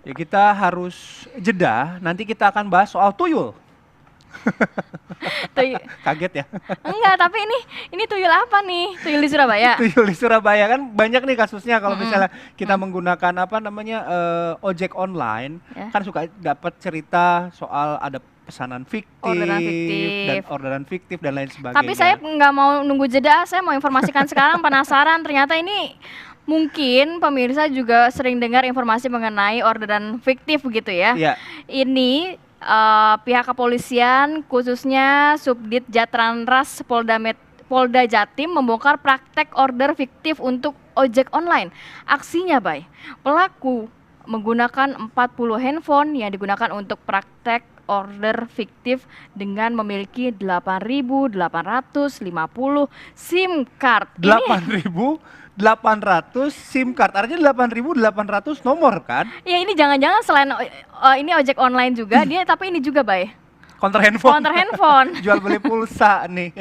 Ya kita harus jeda, nanti kita akan bahas soal tuyul. Tuyul. Kaget ya? Enggak, tapi ini tuyul apa nih? Tuyul di Surabaya? Tuyul di Surabaya kan banyak nih kasusnya kalau Mm-mm. misalnya kita menggunakan apa namanya ojek online, Ya, kan suka dapat cerita soal ada pesanan orderan fiktif fiktif. dan lain Tapi saya sebagainya. nggak mau nunggu jeda, saya mau informasikan sekarang, penasaran. Ternyata ini mungkin pemirsa juga sering dengar informasi mengenai orderan fiktif begitu ya. Iya, Ini pihak kepolisian khususnya Subdit Jatranras Polda Jatim membongkar praktek order fiktif untuk ojek online. Aksinya, Bay, pelaku menggunakan 40 handphone yang digunakan untuk praktek order fiktif dengan memiliki 8.850 SIM card. Ini 8.800 SIM card, artinya 8.800 nomor kan? ya ini jangan-jangan selain ini ojek online juga dia, tapi ini juga, Bay, Counter handphone. counter handphone. Jual beli pulsa nih.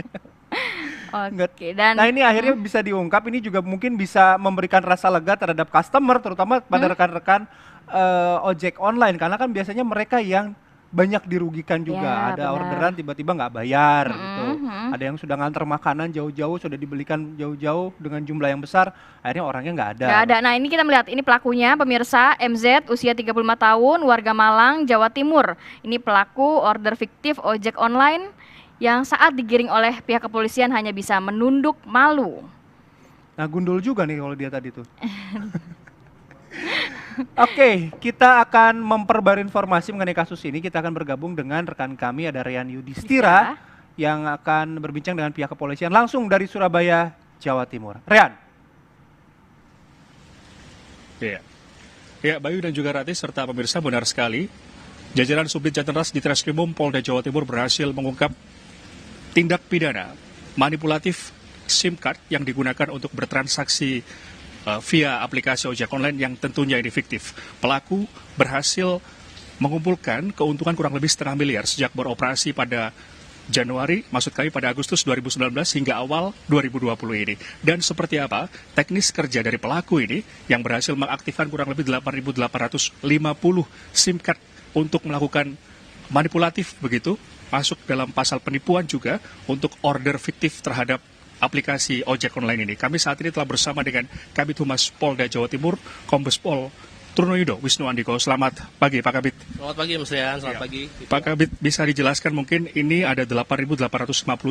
Nggak- Oke, dan Nah ini akhirnya bisa diungkap, ini juga mungkin bisa memberikan rasa lega terhadap customer, terutama pada rekan-rekan ojek online, karena kan biasanya mereka yang banyak dirugikan juga. Ya, Ada benar. orderan tiba-tiba nggak bayar gitu. Ada yang sudah nganter makanan jauh-jauh, sudah dibelikan jauh-jauh dengan jumlah yang besar, akhirnya orangnya nggak ada. nggak ada. Nah, ini kita melihat ini pelakunya, pemirsa, MZ, usia 35 tahun, warga Malang, Jawa Timur. Ini pelaku order fiktif ojek online yang saat digiring oleh pihak kepolisian hanya bisa menunduk malu. Nah gundul juga nih kalau dia tadi tuh. Oke, kita akan memperbarui informasi mengenai kasus ini. Kita akan bergabung dengan rekan kami, ada Rian Yudhistira, yang akan berbincang dengan pihak kepolisian langsung dari Surabaya, Jawa Timur. Rian. Ya. Ya, Bayu dan juga Rati serta pemirsa, benar sekali. Jajaran Subdit Jatranras di Treskrimum Polda Jawa Timur berhasil mengungkap tindak pidana manipulatif SIM card yang digunakan untuk bertransaksi via aplikasi ojek online yang tentunya ini fiktif. Pelaku berhasil mengumpulkan keuntungan kurang lebih 0,5 miliar sejak beroperasi pada Januari, maksud kami pada Agustus 2019 hingga awal 2020 ini. Dan seperti apa teknis kerja dari pelaku ini yang berhasil mengaktifkan kurang lebih 8.850 SIM card untuk melakukan manipulatif begitu, masuk dalam pasal penipuan juga untuk order fiktif terhadap aplikasi ojek online ini. Kami saat ini telah bersama dengan Kabid Humas Polda Jawa Timur, Kombes Pol Trunoyudo Wisnu Andiko. Selamat pagi Pak Kabid. Selamat pagi Mas Rian, selamat pagi. Pak Kabid, bisa dijelaskan mungkin ini ada 8.850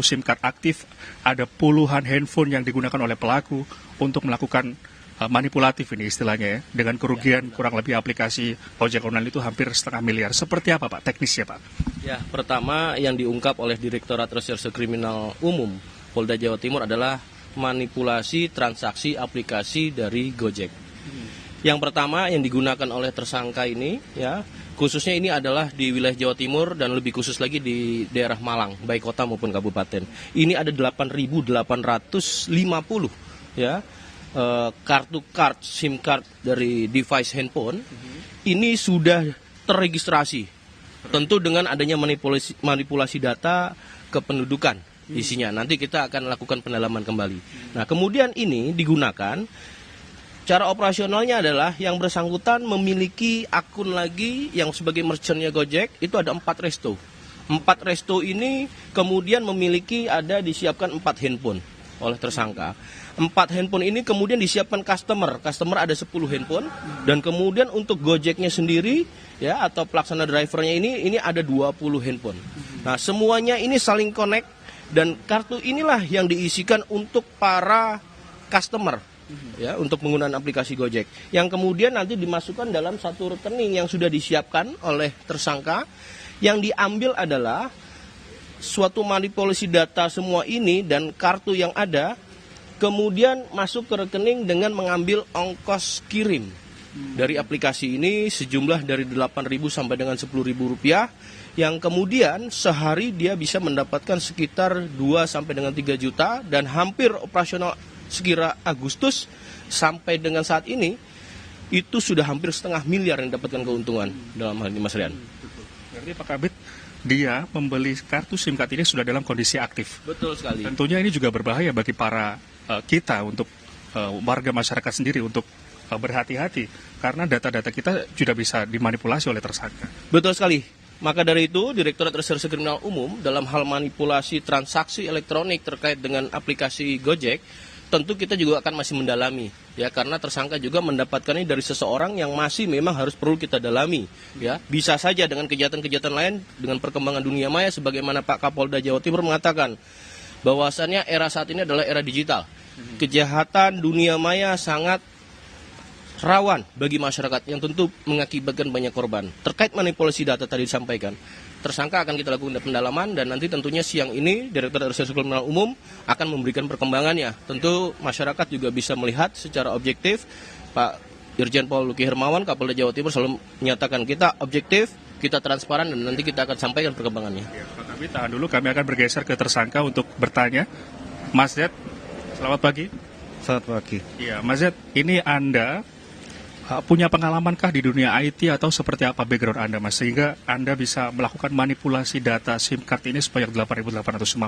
SIM card aktif, ada puluhan handphone yang digunakan oleh pelaku untuk melakukan manipulatif ini istilahnya ya, dengan kerugian kurang lebih aplikasi ojek online itu hampir 0,5 miliar. Seperti apa Pak teknisnya Pak? Ya, pertama yang diungkap oleh Direktorat Reserse Kriminal Umum Polda Jawa Timur adalah manipulasi transaksi aplikasi dari Gojek. Yang pertama yang digunakan oleh tersangka ini, ya, khususnya ini adalah di wilayah Jawa Timur dan lebih khusus lagi di daerah Malang, baik kota maupun kabupaten. Ini ada 8.850, ya, kartu SIM card dari device handphone. Ini sudah terregistrasi, tentu dengan adanya manipulasi data kependudukan isinya. Nanti kita akan lakukan pendalaman kembali. Nah, kemudian ini digunakan. Cara operasionalnya adalah yang bersangkutan memiliki akun lagi yang sebagai merchantnya Gojek, itu ada 4 resto. 4 resto ini kemudian memiliki disiapkan 4 handphone oleh tersangka. 4 handphone ini kemudian disiapkan customer ada 10 handphone, dan kemudian untuk Gojeknya sendiri ya atau pelaksana drivernya ini ada 20 handphone. Nah, semuanya ini saling connect dan kartu inilah yang diisikan untuk para customer ya untuk penggunaan aplikasi Gojek yang kemudian nanti dimasukkan dalam satu rekening yang sudah disiapkan oleh tersangka. Yang diambil adalah suatu manipulasi data semua ini dan kartu yang ada kemudian masuk ke rekening dengan mengambil ongkos kirim dari aplikasi ini sejumlah dari 8.000 sampai dengan 10.000 rupiah, yang kemudian sehari dia bisa mendapatkan sekitar 2 sampai dengan 3 juta dan hampir operasional sekira Agustus sampai dengan saat ini itu sudah hampir 0,5 miliar yang dapatkan keuntungan dalam hal ini Mas Rian. Berarti Pak Kabid, dia membeli kartu SIM card ini sudah dalam kondisi aktif. Betul sekali. Tentunya ini juga berbahaya bagi para kita untuk warga masyarakat sendiri untuk berhati-hati karena data-data kita sudah bisa dimanipulasi oleh tersangka. Betul sekali. Maka dari itu, Direktorat Reserse Kriminal Umum dalam hal manipulasi transaksi elektronik terkait dengan aplikasi Gojek, tentu kita juga akan masih mendalami, ya, karena tersangka juga mendapatkan ini dari seseorang yang masih memang harus perlu kita dalami, ya. Bisa saja dengan kejahatan-kejahatan lain, dengan perkembangan dunia maya, sebagaimana Pak Kapolda Jawa Timur mengatakan, bahwasannya era saat ini adalah era digital. Kejahatan dunia maya sangat rawan bagi masyarakat yang tentu mengakibatkan banyak korban. Terkait manipulasi data tadi disampaikan, tersangka akan kita lakukan pendalaman dan nanti tentunya siang ini Direktorat Reserse Kriminal Umum akan memberikan perkembangannya. Tentu masyarakat juga bisa melihat secara objektif. Pak Irjen Pol Luki Hermawan, Kapolda Jawa Timur selalu menyatakan kita objektif, kita transparan dan nanti kita akan sampaikan perkembangannya. Ya, Pak Kabit, tahan dulu, kami akan bergeser ke tersangka untuk bertanya. Mas Z, selamat pagi. Selamat pagi. Iya, Mas Z, ini Anda punya pengalamankah di dunia IT atau seperti apa background Anda, Mas, sehingga Anda bisa melakukan manipulasi data SIM card ini sebanyak 8.850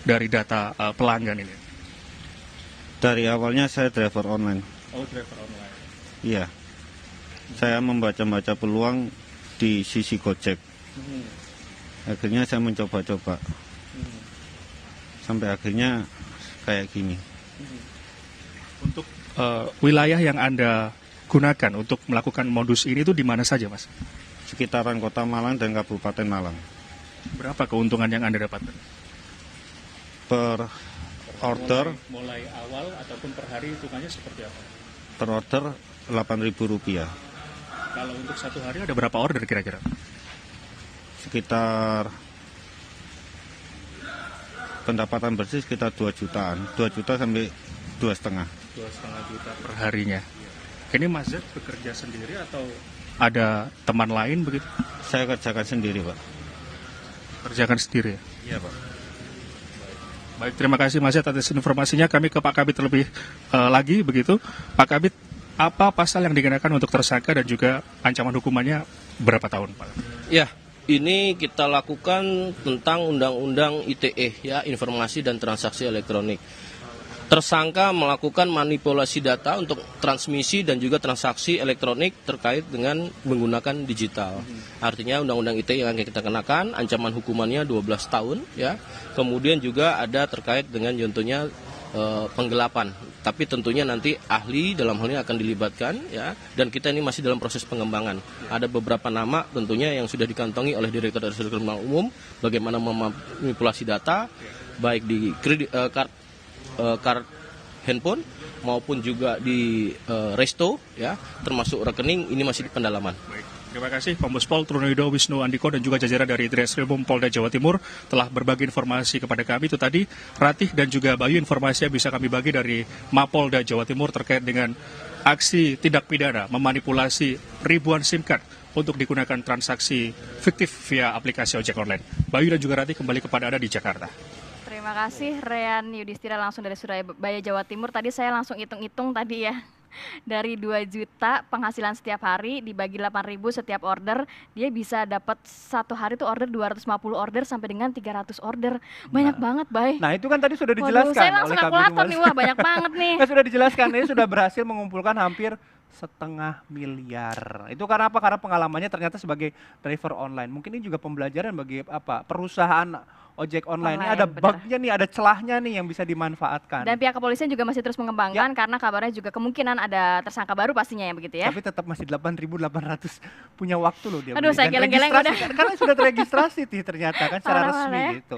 dari data pelanggan ini? Dari awalnya saya driver online. Oh, driver online. Iya. Saya membaca-baca peluang di sisi Gojek. Akhirnya saya mencoba-coba. Sampai akhirnya kayak gini. Untuk wilayah yang Anda gunakan untuk melakukan modus ini itu di mana saja, Mas? Sekitaran Kota Malang dan Kabupaten Malang. Berapa keuntungan yang Anda dapatkan? Per order, Mulai awal ataupun per hari hitungannya seperti apa? per order Rp8.000. Kalau untuk satu hari ada berapa order kira-kira? Sekitar pendapatan bersih sekitar 2 jutaan. 2 juta sampai 2,5. 2,5 juta per harinya. Ini Mas Z bekerja sendiri atau ada teman lain begitu? Saya kerjakan sendiri, Pak. Kerjakan sendiri ya? Iya, Pak. Baik, terima kasih Mas Z atas informasinya. Kami ke Pak Kabit terlebih lagi begitu. Pak Kabit, apa pasal yang dikenakan untuk tersangka dan juga ancaman hukumannya berapa tahun, Pak? Ya, ini kita lakukan tentang Undang-Undang ITE, ya, Informasi dan Transaksi Elektronik. Tersangka melakukan manipulasi data untuk transmisi dan juga transaksi elektronik terkait dengan menggunakan digital. Artinya Undang-Undang ITE yang kita kenakan, ancaman hukumannya 12 tahun, ya. Kemudian juga ada terkait dengan contohnya penggelapan. Tapi tentunya nanti ahli dalam hal ini akan dilibatkan, ya. Dan kita ini masih dalam proses pengembangan. Ada beberapa nama tentunya yang sudah dikantongi oleh Direktorat Reserse Kriminal Umum bagaimana memanipulasi data baik di card handphone maupun juga di resto, ya, termasuk rekening, ini masih di pendalaman. Baik, terima kasih Kombes Pol Trunoyodo Wisnu Andiko dan juga jajaran dari Ditreskrimum Polda Jawa Timur telah berbagi informasi kepada kami. Itu tadi Ratih dan juga Bayu, informasi yang bisa kami bagi dari Mapolda Jawa Timur terkait dengan aksi tindak pidana memanipulasi ribuan SIM card untuk digunakan transaksi fiktif via aplikasi ojek online. Bayu dan juga Ratih kembali kepada Anda di Jakarta. Terima kasih Rian Yudhistira langsung dari Surabaya, Jawa Timur. Tadi saya langsung hitung-hitung tadi ya. Dari 2 juta penghasilan setiap hari dibagi 8.000 setiap order, dia bisa dapat satu hari tuh order 250 order sampai dengan 300 order. Banyak banget, Bay. Nah, itu kan tadi sudah Waduh, dijelaskan saya langsung oleh Kabid kalkulator Humas. nih, wah banyak banget nih. Kan sudah dijelaskan, ini sudah berhasil mengumpulkan hampir 1,5 miliar. Itu karena apa? Karena pengalamannya ternyata sebagai driver online. Mungkin ini juga pembelajaran bagi perusahaan ojek online. Ini Online, ada benar. bugnya nih, ada celahnya nih yang bisa dimanfaatkan. Dan pihak kepolisian juga masih terus mengembangkan karena kabarnya juga kemungkinan ada tersangka baru pastinya ya begitu ya. Tapi tetap masih 8.800 punya waktu loh dia Aduh, beli. saya Dan geleng-geleng registrasi udah. kan, karena sudah terregistrasi ternyata kan secara Parah, resmi parah ya. gitu.